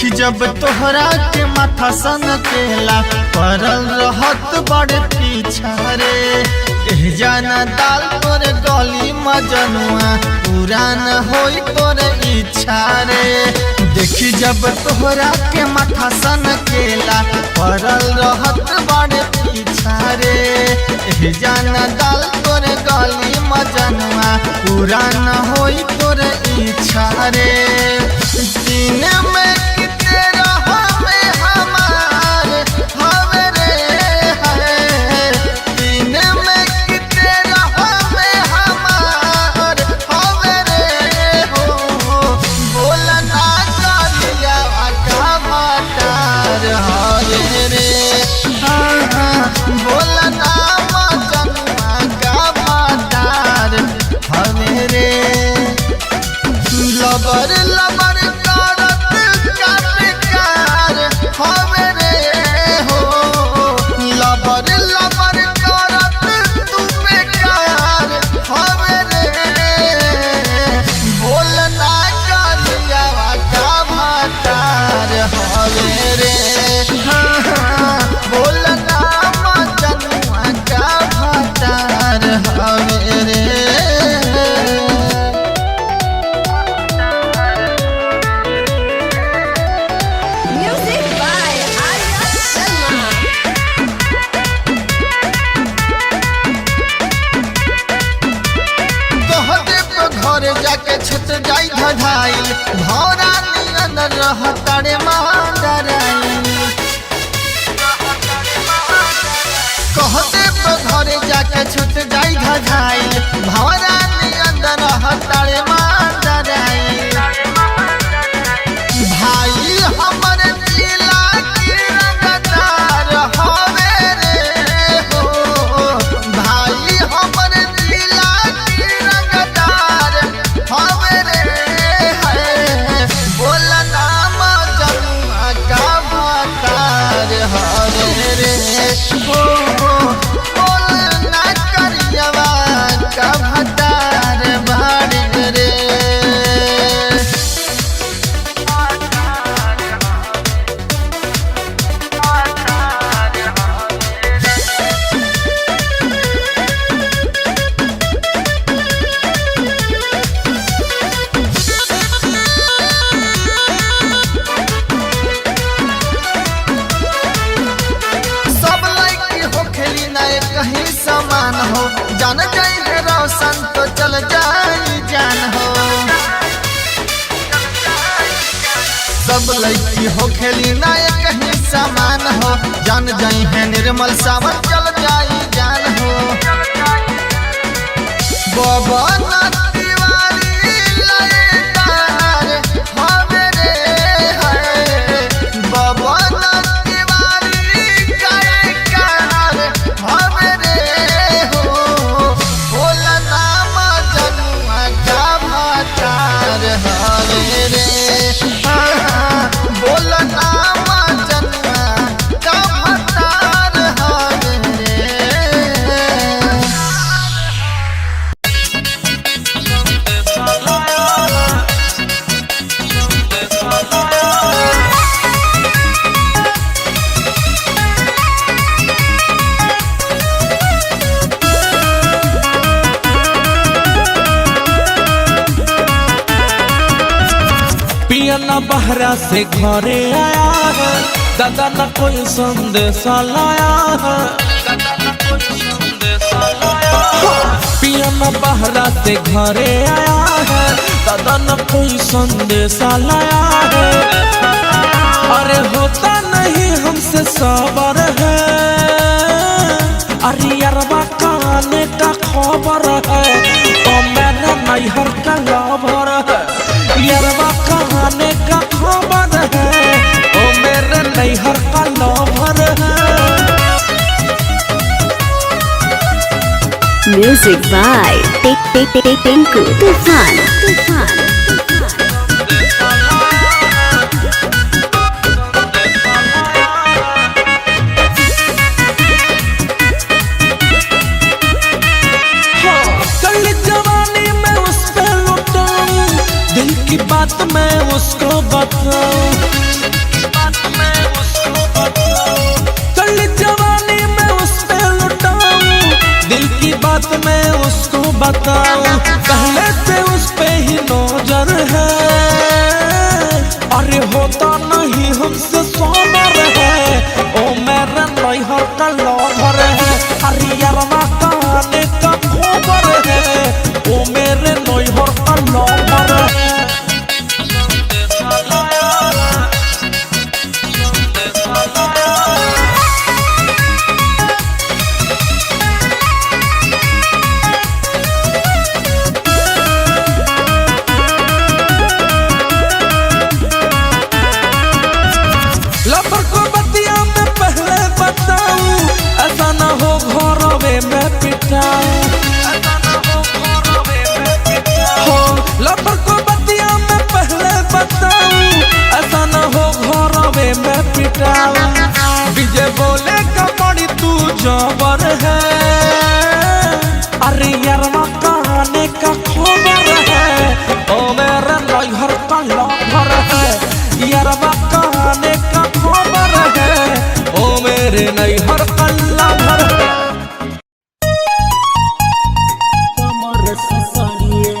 देखी जब तोहरा के माथा सन केला परल रहत बड़े पीछा रे जाना दाल तोर गली मजनुआ पुरान होई तोर इच्छा रे। देखी जब तोहरा के माथा सन केला परल रहत बड़े पीछा रे जाना दाल तोर गली मजनुआ पुरान होई तोर इच्छा रे। दिन में किते रहबे हमार हवे रे है, दिन में किते रहबे हमार हवे रे हो। बोला ना कालिया का भातार हवे रे, बोला ना मजनुआ का भातार हवे रे। लबर लबर छत जाई धधाइल भौरा नियन रहतरे मांडराई कहते तो घरे जाके छत जाई धधाइल भौरा नियन रहतरे मांडराई। भाई हमर जिला की रंगदार हवे रे हो, भाई हमर जिला की रंगदार हवे रे है। बोला नाम जनुआ का भातार हवे रे हो, बोल ना करियवा का भातार बाड़ी रे। कहीं समान हो जान जाए रोशन तो चल जाई जान हो। सब लड़की हो खेली ना कहीं समान हो जान जाई है निर्मल सावन चल जाई जान हो। बाबा न बहरा से घरे आया है दादा न कोई संदेशा लाया है, पिया न बहरा से घरे आया है दादा न कोई संदेशा लाया है। अरे होता नहीं हमसे सबर है, अरे यारबा काने का खबर है तो मेरा नैहर का लवर है। यारबा कहाने का खबर है ओ मेरे नैहर का लवर है। म्यूजिक बाय टिंकू तूफान। जवानी में उस पे लुटाऊं दिल की बात मैं उसको बताऊं, बताओ पहले से उस पे ही नजर है, अरे होता नहीं हमसे सोमर है, ओ मेरा नैहर का लवर है, अरे यारवा कहने का खबर है, ओ मेरे नैहर का लवर है। लवर को बतिया में पहले बताऊं, ऐसा ना हो घरवे में पिटाऊं, हो लवर को बतिया में पहले बताऊं, ऐसा ना हो घरवे में पिटाऊं। विजय बोले कमड़ी तू जबर है, अरे यारवा कहने का खबर है, ओ मेरा नैहर का लवर है, यारवा कहने का खबर है, ओ मेरे नैहर का लवर है। कमर ससनिए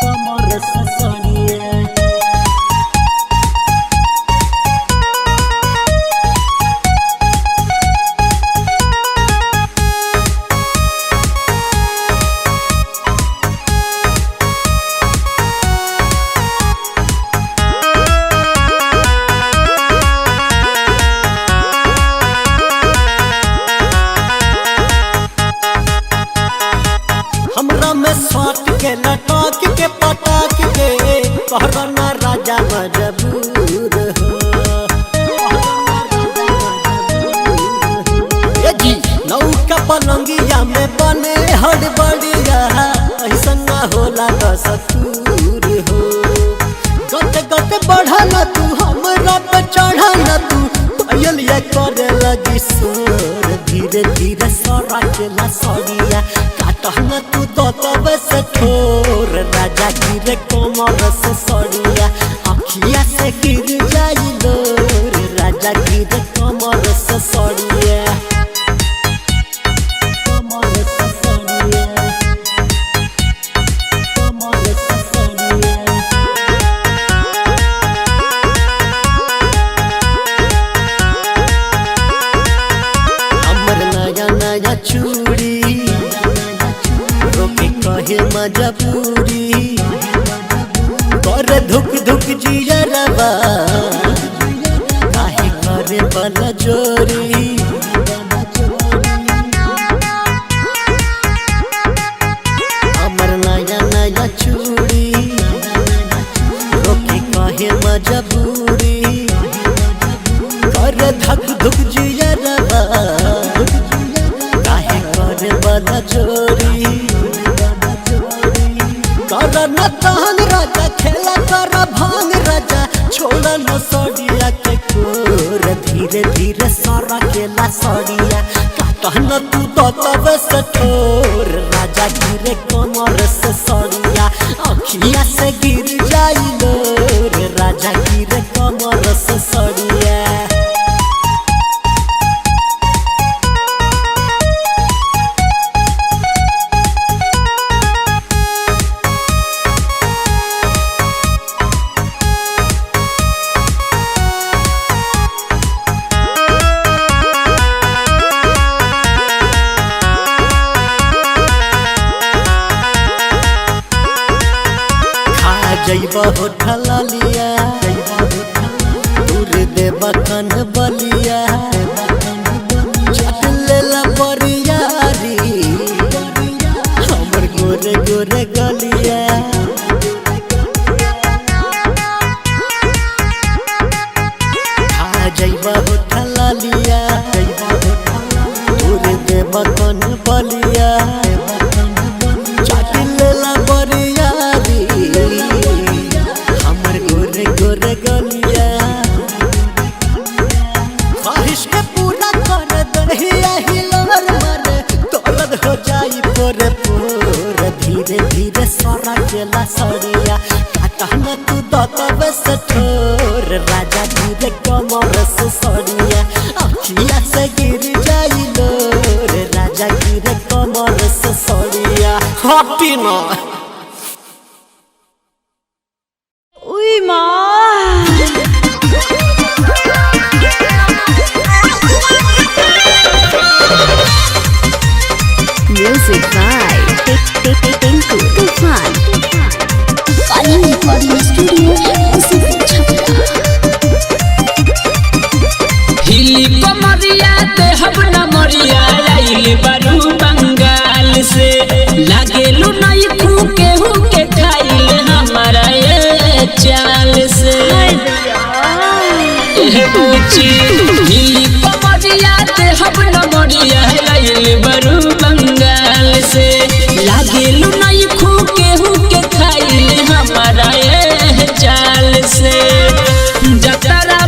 कमर ससनिए हमरा में स्वाट के लटाक के पटाक के कहना राजा मजबूर हो। ए जी नौका पलंगिया में बने हड़बड़िया, ऐसा ना होला दस्तूर हो। गते गते बढ़ा न तू हमरा पे चढ़ा न तू, पायल ये करे लगी सोर, धीरे धीरे सरा के ला सड़िया, काटना तू दतवे से ठोर, राजा गिरे कमर से सड़िया, अखिया से गिर जाई लोर, राजा गिरे कमर से सड़िया, कमर से सड़िया, कमर से सड़िया। हमर नया नया चूड़ी रोके कहे मजबूरी, करे धुक धुक जियरवा, काहे करे बल जोरी। हमर नया नया चूड़ी रोके कहे मजबूरी, करे धक धुक जियरवा, काहे करे बल जोरी। कर न तहन राजा खेला कर भांग राजा, छोड़ न सड़िया के कोर, धीरे धीरे सारा केला सड़िया, काटन तू दतवे से ठोर, राजा गिरे कमर से सड़िया, अखिया से गिर जाई लोर, राजा गिरे कमर से सड़िया। जइबा होठल लिया दूर देबा कन बलिया, चट लेला बरियारी हमर गोरे गोरे गलिया। खा जइबा होठल लिया दूर देबा कन बलिया, चट लेला बरियारी हमर गोरे गोरे गलिया। ख्वाहिश के पूरा कर दहिया हिलवर मरे, दर्द हो जाई पोरे पोर, धीरे धीरे सरा केला सड़िया, काटना तू दतवे से ठोर, राजा गिरे कमर से सड़िया, अखिया से गिर जाई लोर, राजा गिरे कमर से ना। उई माँ Music by Tinku Tufan. Calling recording studio हिली कमरिया ते हब न मरिया आइल बारू बंगाल से लागेलू नहीं खूके हुके खाइल हमारा ये चाल से पूछी हिली कमरिया ते हब न मरिया आइल बारू बंगाल से लागेलू नहीं खूके हुके खाइल हमारा ये चाल से जतरा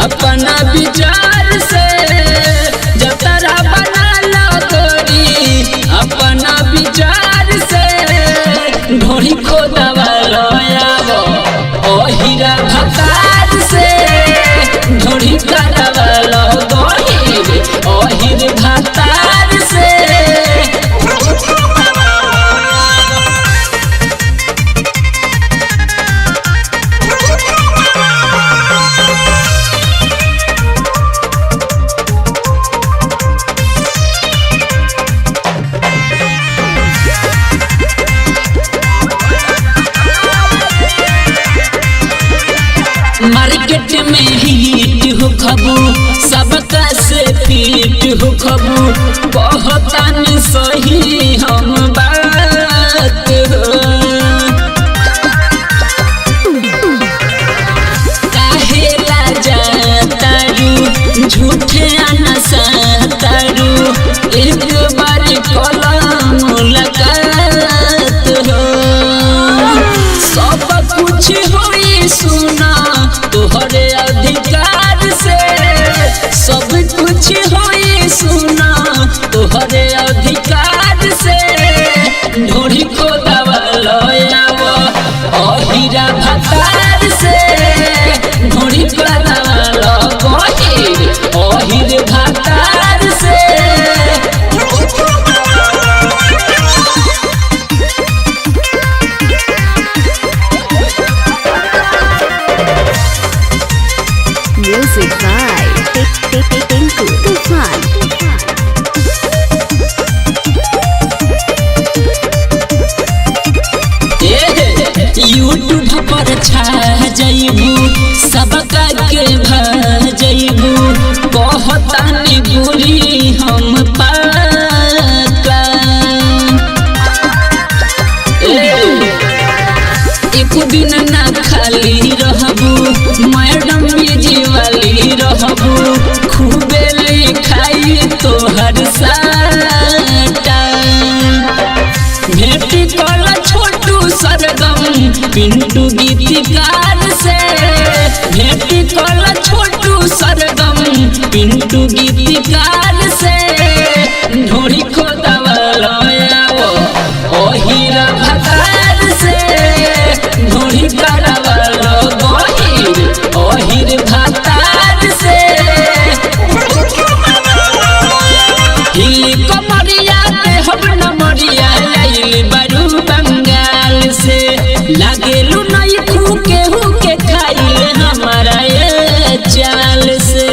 अपना विचार से जतरा बना लो तोरी अपना विचार से ढोरी को दवालो यावो ओ हीरा भतार से ढोरी का दवालो गोहीर ओ हीर भतार से मार्केट में हिट हो खबू सबका से पीट हो खबू बहुतान सही हम बात हो काहे राजा तारू झूठे नशा तारू एक बार कलम मुलाकात हो सब कुछ होई सुना तोहरे अधिकार से सब कुछ होई सुना तोहरे अधिकार से ढोरी को दवालो यावो ओ हीरा भतार से ढोरी को दवालो गोहीर ओ हीर भतार से Music by Tinku Tufan. YouTube पर छा जइबू सबका के भा जइबू कहतानी बुरी हम पाका एक दिन ना खाली रहबू मैडम बिजी वाली रहबू खूबे लिखाई तोहर साटा भेटी कल छोटू सरगम पिंटू गीतकार से भेटी कल छोटू सरगम पिंटू गीतकार से ढोरी को दवालो यावो ओ हीरा भतार से ढोरी का दवालो गोहीर ओ हीर भतार से हिली कमरिया ते हब न मरिया आइल बारू बंगाल से लागेलू नहीं खूके हुके खाइल हमारा ये चाल से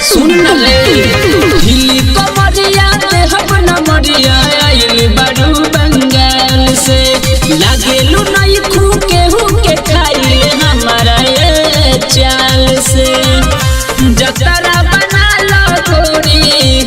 सुन ले हिली कमरिया ते हब न मरिया आइल बारू बंगाल से लागेलू नहीं खूके हुके खाइल हमारा ये चाल से जतरा बना लो थोड़ी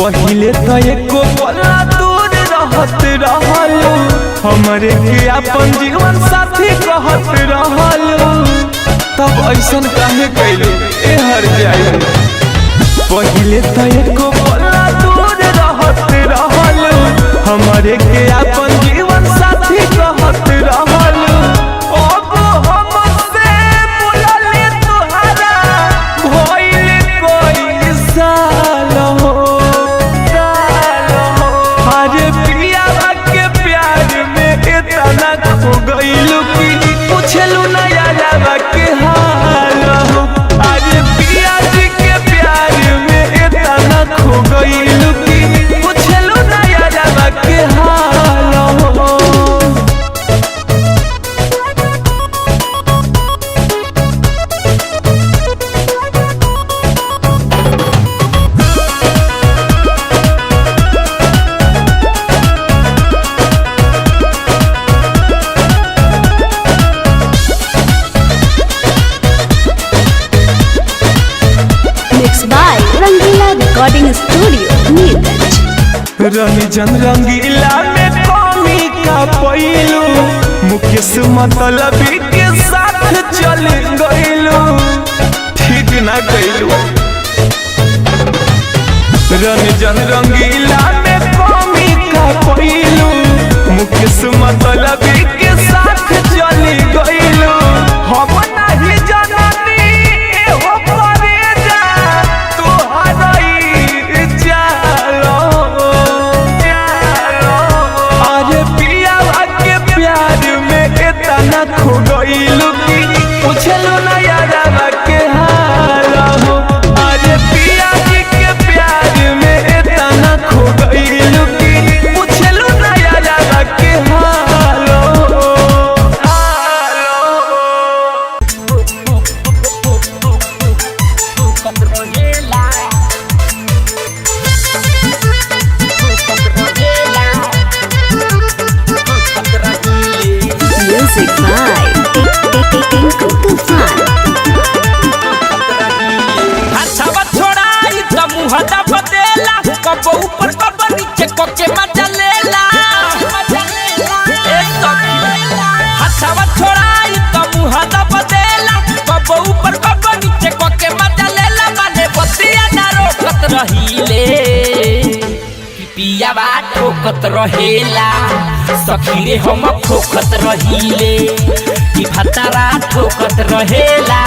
पहिले तो एको पला दूर रहत रहलू हमरे के अपन जीवन साथी कहत रहलू तब ऐसन काहे कैलू ए हर जाई पहिले तो एको पला दूर रहत रहलू हमरे के अपन जीवन साथी कहत रहलू रिकॉर्डिंग स्टूडियो नीलगंज। रंजन रंगीला में कमी का पैलू मुकेश मतलबी के साथ चल गईलू ठीक ना कैलू रंजन रंगीला में कमी का पैलू मुकेश मतलबी के साथ चल गईलू हम नहीं जननी हो परेजा खो गईलू की पूछलू ना यादवा के हाल हो अरे पिया जी के प्यार में इतना खो गईलू की पूछलू ना यादवा के हाल हो म्यूजिक बाय टिंकू तूफान। हथवा छोड़ाई त मुंह दबदेला कब ऊपर कब नीचे कोके मजा लेला हथवा छोड़ाई त मुंह दबदेला कब ऊपर कब नीचे कोके मजा लेला माने बतिया ना रोकत रहीले पिया बा ठोकत रहेला सखी रे हम ठोकत रहीले कि भतारा ठोकत रहेला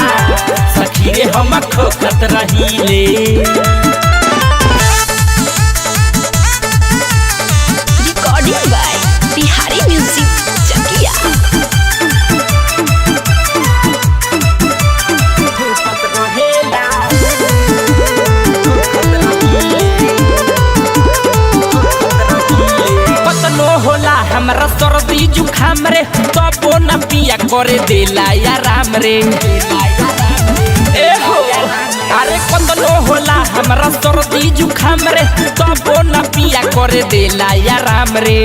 सखी रे हम ठोकत रहीले रिकॉर्डिंग बाय बिहारी म्यूजिक चकिया। होला हमरा सर्दी जुखाम रे तबो न पिया करे देला या राम रे ए हो अरे कतनो होला हमरा सर्दी जुखाम रे तबो न पिया करे देला या राम रे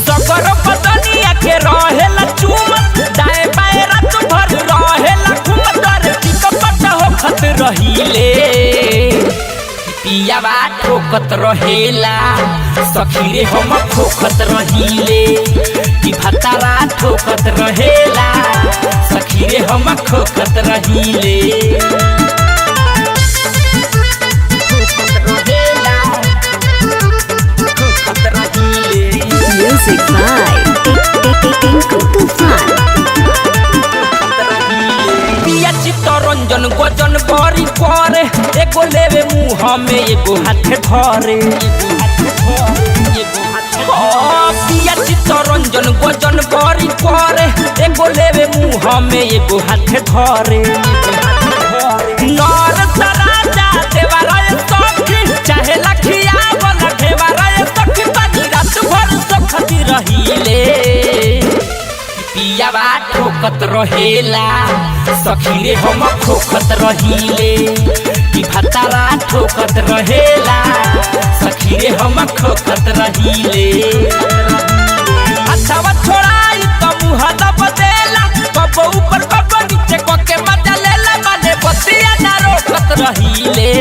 सकर पतनिया के रहेला चूम दाए बाए रात भर रहेला घुमतर टिकपट होखत रहीले पिया बा ठोकत रहेला सखी रे हम ठोकत रहीले कि भतारा ठोकत रहेला सखी रे हम ठोकत रहीले म्यूजिक बाय टिंकू तूफान। पिया चित्तरंजन गजन बरी करे एगो लेवे मुँह में एगो हाथ धरे पिया चित्तरंजन गजन बरी करे एगो लेवे मुँह में एगो हाथ धरे नर सराजा देवराय सखी चाहे लखिया बन देवराय सखी पानी रात भर सखती रहीले पिया बा ठोकत रहेला सखी रे हम ठोकत रहीले कि भतारा ठोकत रहेला सखी रे हम ठोकत रहीले हथवा छोड़ाई त मुंह दबदेला कब ऊपर कब नीचे कोके मजा लेला माने बतिया ना रोकत रहीले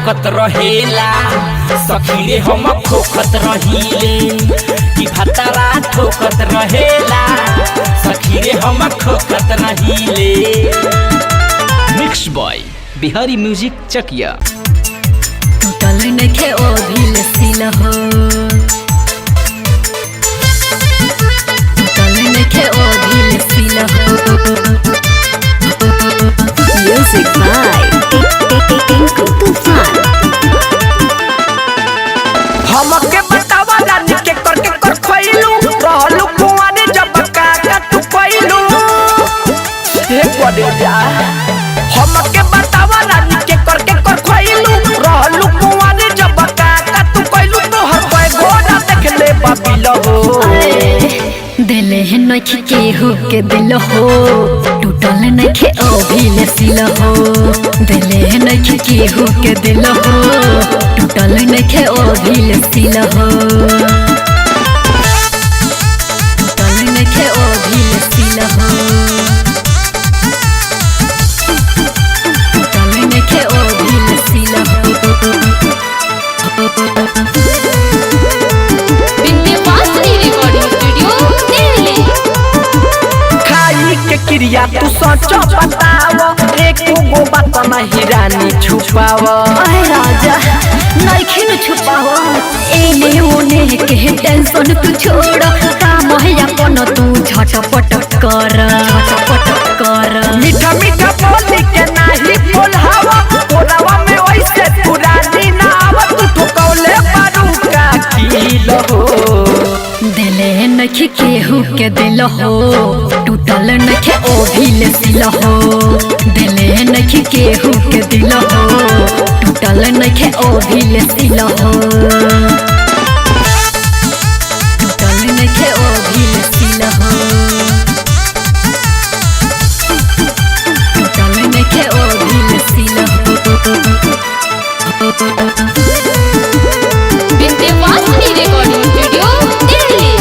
ठोकत रहेला सखी रे हम खोखत रहिले कि भतरा ठोकत रहेला सखी रे हम खोखत रहिले। मिक्स बॉय बिहारी म्यूजिक चकिया। टूटल नइखे ओ भील सिल हो, टूटल नइखे ओ भील सिल हो। म्यूजिक बाय टिंकू तूफान। हमके बतावा रानी के कर खइलू रहलू कुआरे जब काका तू कइलू हे पड़े जा। हमके बतावा रानी के कर खइलू रहलू कुआरे जब काका तू कइलू तो हर कोई घोड़ा देख ले बाबिल हो। दिल है नइखे केहू के दिल हो, टूटल नइखे ओ भील सिल हो। दिल है नइखे केहू के दिल हो, टूटल नइखे ओ भील सिल हो। टूटल नइखे ओ भील सिल हो, टूटल नइखे ओ भील सिल हो। Vindhyavasini recording studio Delhi. खाई के क्रिया तू सच बताव एक गो बात नहीं रानी छुपाव। आए राजा नइखे न छुपावा, एने ओने के टेंशन तू छोड़। काम है अपन तू झटपट कर, झटपट कर। मीठा मीठा बोली के नाही बोलहावा बोलावा में वैसे पुरानी नाव तू ठोकौले बारू का किल हो। दिल नइखे केहू के दिल हो, टूटल नइखे ओ भील सिल हो। दिल नइखे केहू के दिल हो, टूटल नइखे ओ भील सिल हो। टूटल नइखे ओ भील सिल हो, टूटल नइखे ओ भील सिल हो। Vindhyavasini recording studio Delhi.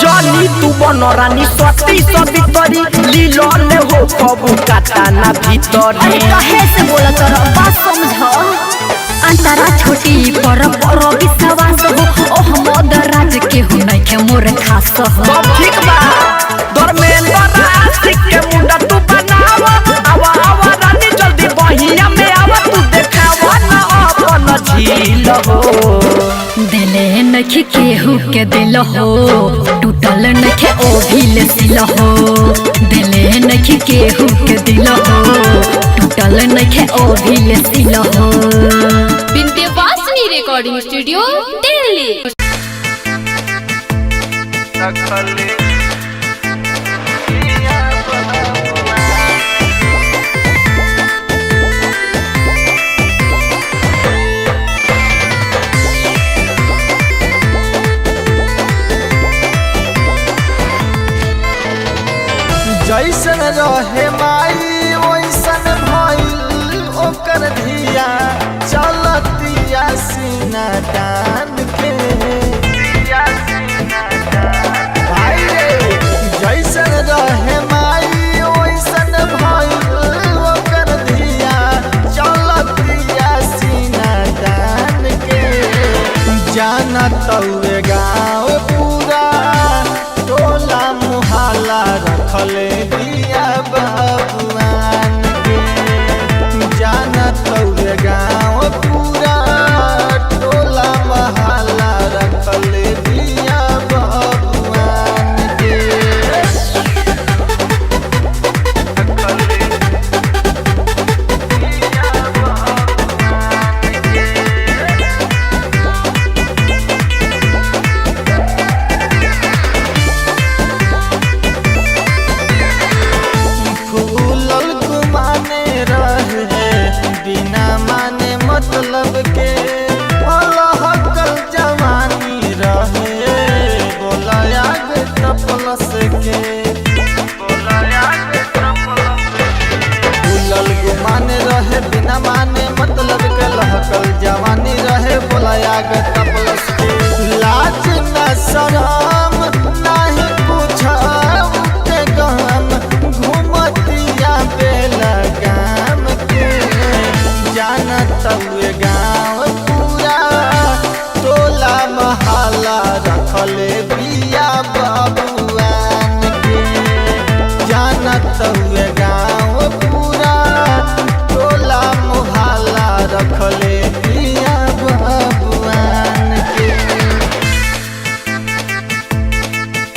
जली तू बन रानी सती सती तरी लीलो ने हो कबू काटा ना भीतरी। कहे से बोला तोरा बात समझ। अंतरा छोटी पर विश्वास हो, ओह मदराज के हो नइखे मोर खास हो। सब ठीक बा धर्मेंद्र आशिक के मुंडा तू बनावा आवा आवा रानी जल्दी बहिया में आवा तू देखावा ना अपन झील हो। दिल नइखे केहू के दिल हो, टूटल नइखे ओ भील सिल हो। दिल नइखे केहू के दिल हो, टूटल नइखे ओ भील सिल हो। Vindhyavasini recording studio Delhi. जैसन रहे माई वैसन भइल ओकर धिया चलतिया सीना तान के। भाई रे जैसन रहे माई वैसन भइल ओकर धिया चलतिया सीना तान के। जाना तौरे गाँव पूरा टोला मुहाला रखले दिया बाबुआन के। जाना तौरे गाँव पूरा टोला मुहाला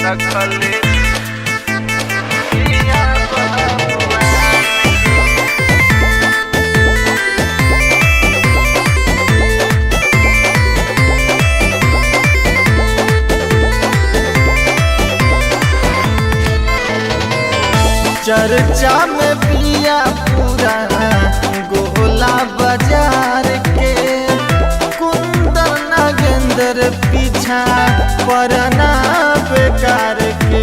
रखले चर्चा में पिया पूरा गोला बाजार के कुंदर नागेंद्र पीछा परना बेकार के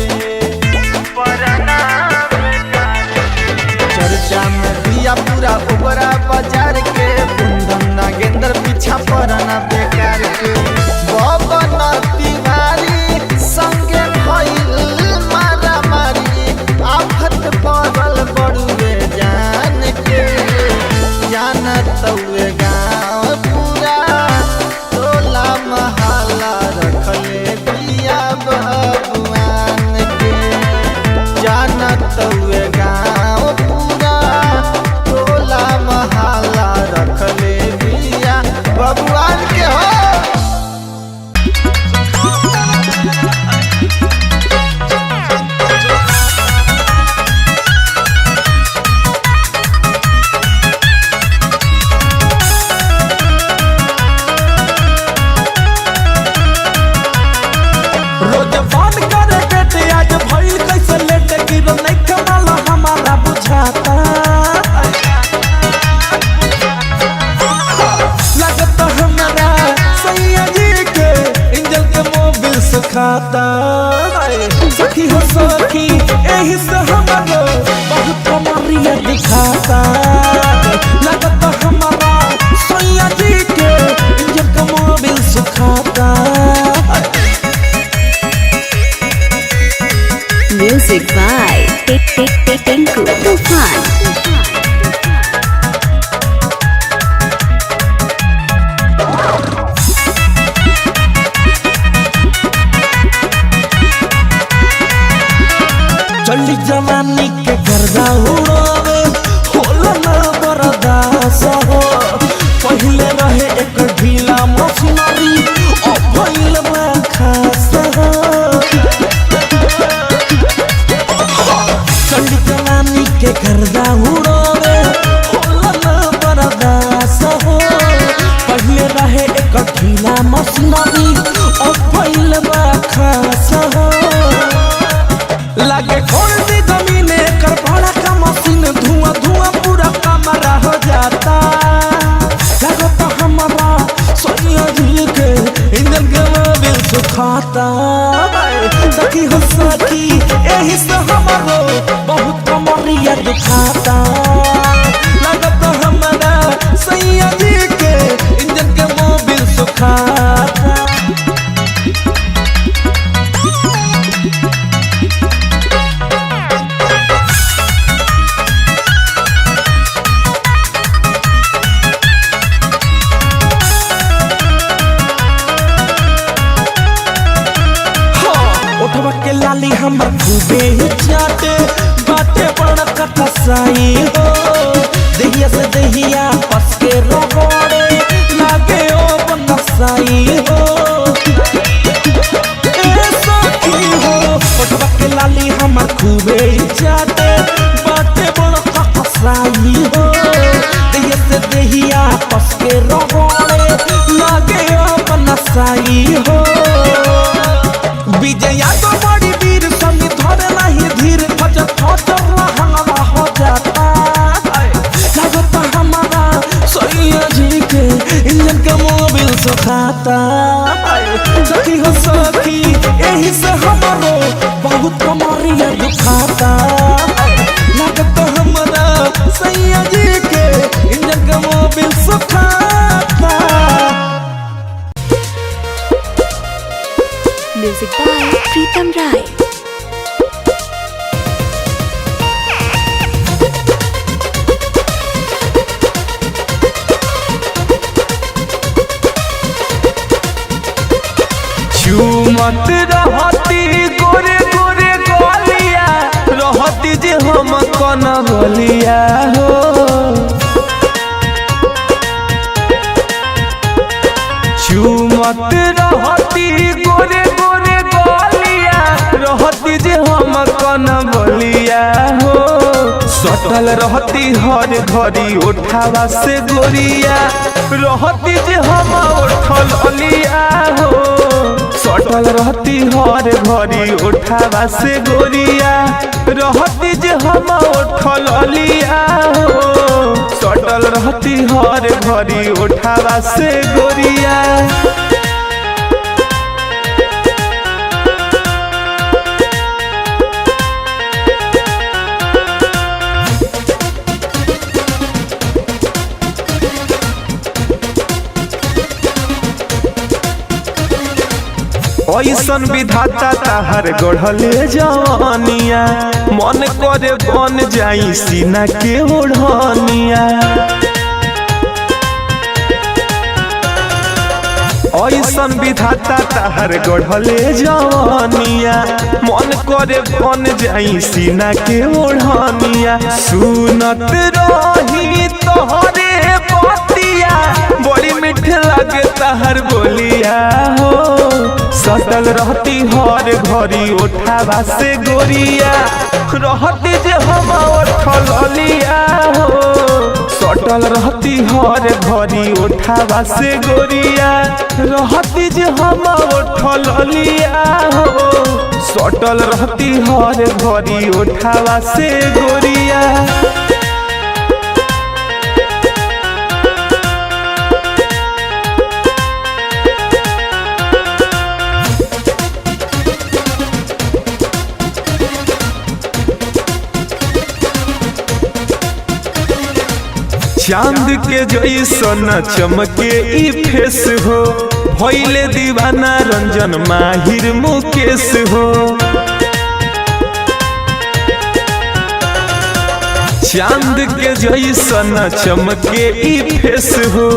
चर्चा में पिया पूरा गोला बाजार के कुंदर नागेंद्र पीछा परना बेकार के बबन तिवारी संगे भइल मारा मारी आफत पड़ल बड़ुए जान के जानत हुए गाँव पूरा टोला महला रखले बिया भगवान के जानत हुए गाँव पूरा टोला महला रखले बिया भगवान के हो। रोज फोन करे बेटे आज भइल कैसे लेट गिरो नहीं कमाला हमारा बुझाता लगता हमारा सैया जी के इंजन के मोबिल सुखाता सखी हो सखी यही से हमारो बहुत कमरिया दिखाता लगता हमारा सैया जी के इंजन के मोबिल सुखाता। Music by Tinku Tufan. चली जवानी के गर्दा उड़ावे होला ना बर्दास हो पहले रहे एक ढीला मशीनरी अब भइल बा खास हो चली जवानी के गर्दा उड़ावे होला ना बर्दास हो पहले रहे एक ढीला मशीनरी अब भइल बा खास हो लागे खोल दी जमीने कर बड़ा का मशीन धुआं धुआं पूरा कमरा हो जाता लगता हमारा सोनिया जी के इंजन के मोबिल सुखाता सखी हो सखी यही से हमारो बहुत कमरिया दुखाता लगता हमारा सैया जी के इंजन के मोबिल सुखाता। उठवा के लाली हमर खूबे चाटे बाटे बड़ा कथसाई हो दहिया से दहिया पस के रोड़े लागे ओ बनसाई हो ए सखी हो उठवा के लाली हमर खूबे चाटे बाटे बड़ा कथसाई हो दहिया से दहिया पस के रोड़े लागे ओ बनसाई हो विजया तो बड़ी वीर संगी धरे नहीं धीर फजर फजर हंगवा हो जाता लगता हमारा सैया जी के इंजन के मोबिल सुखाता सखी हो सखी यही से हमारो बहुत कमरिया दुखाता लगता हमारा सैया जी के इंजन के मोबिल सुखाता। Music by Pritam Rai. चूमत रहती गोरे गोरे गोलिया रहती जे हम कन गोलिया हो चूमत रहती गोरे गोरे गोलिया न बलिया हो सटल रहती हर घड़ी उठावा से गोरिया रहती जे हम उठल अलिया हो सटल रहती हर घड़ी उठावा से गोरिया रहती जे हम उठल अलिया हो सटल रहती हर घड़ी उठावा से गोरिया ऐसन विधाता ताहर गढ़ले जवानिया मन करे बन जाई सीना के ओढ़निया ऐसन विधाता ताहर गढ़ले जवानिया मन करे बन जाई सीना के ओढ़निया सुनत रही तोहरे बतिया बड़ी मीठ लगे ताहर बोलिया हो सटल रहती हर घड़ी उठावा से गोरिया रहती जे हम उठल अलिया हो सटल रहती हर घड़ी उठावा से गोरिया रहती जे हम उठल अलिया हो सटल रहती हर घड़ी उठावा से गोरिया चांद के जैसन चमके ई फेस हो भइले दीवाना रंजन माहिर मुकेश हो चांद के जैसन चमके ई फेस हो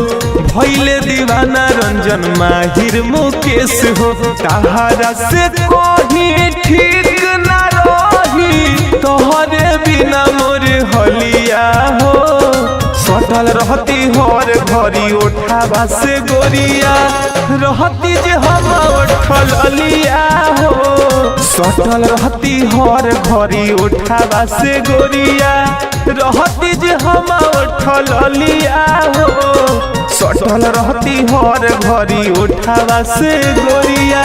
भइले दीवाना रंजन माहिर मुकेश हो तहरा से कोई ठीक ना रही तोहरे बिना मोर हलिया हो सटल रहती हर घड़ी उठावा से गोरिया रहती जे हम उठल अलिया हो सटल रहती हर घड़ी उठावा से गोरिया रहती जे हम उठल अलिया हो सटल रहती हर घड़ी उठावा से गोरिया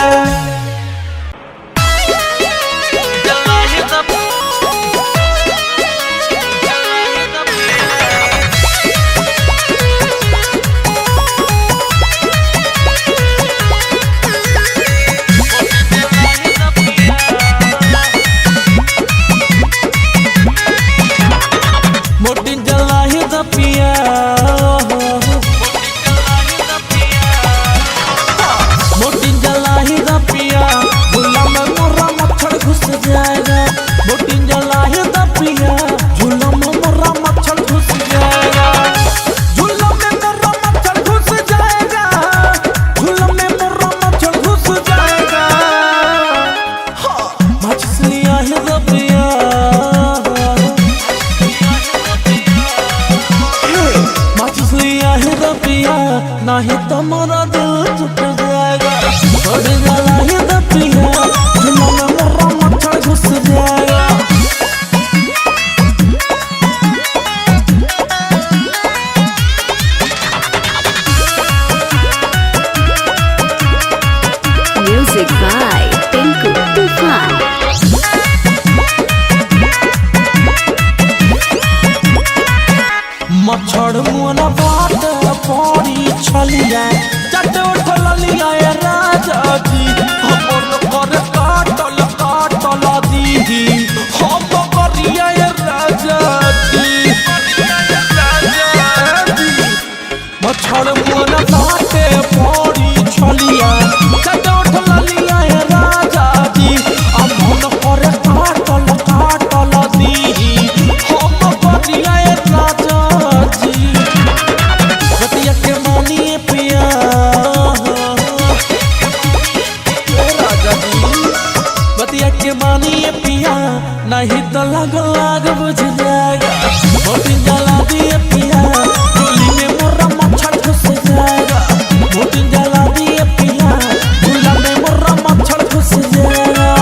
नहीं तो मोरा दिल टूट जाएगा छोड़ जाला ही दपिया दिल में मोरा मच्छर घुस जाएगा Music by Tinku Tufan. मच्छर मुना बात पड़ी छलिया चट उठल लिया राजा जी हमर कर काटल काटल दीदी हम करिया राजा जी मच्छर मुना बात पड़ी छलिया चट उठल लिया राजा जी हम कर काटल काटल दीदी हम करिया राजा मानिए पिया नहीं तो लग लग बुझ जाएगा मोटी जला दिए पिया गोली में मोरा मच्छर घुस जाएगा मोटी जला दिए पिया गोला में मोरा मच्छर घुस जाएगा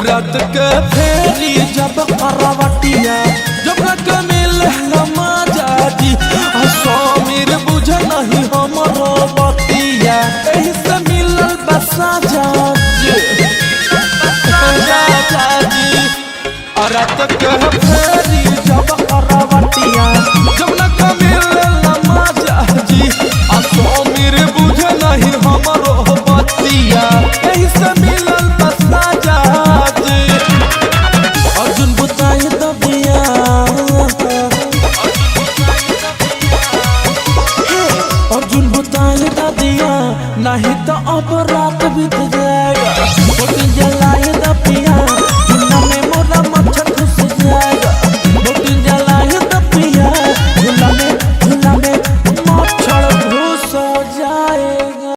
रात के फेरी जब करवटिया जब न मिल मजा जी समीर बुझ नहीं हमरो बतिया एही से मिलल बसा जा रात के फेरी जब करवटिया जब न मिल मजा जी समीर बुझ नहीं हमरो बतिया एही से मिलल बसा जा अर्जुन बुताई दबिया अर्जुन बुताई दबिया नहीं तो अब रात बीत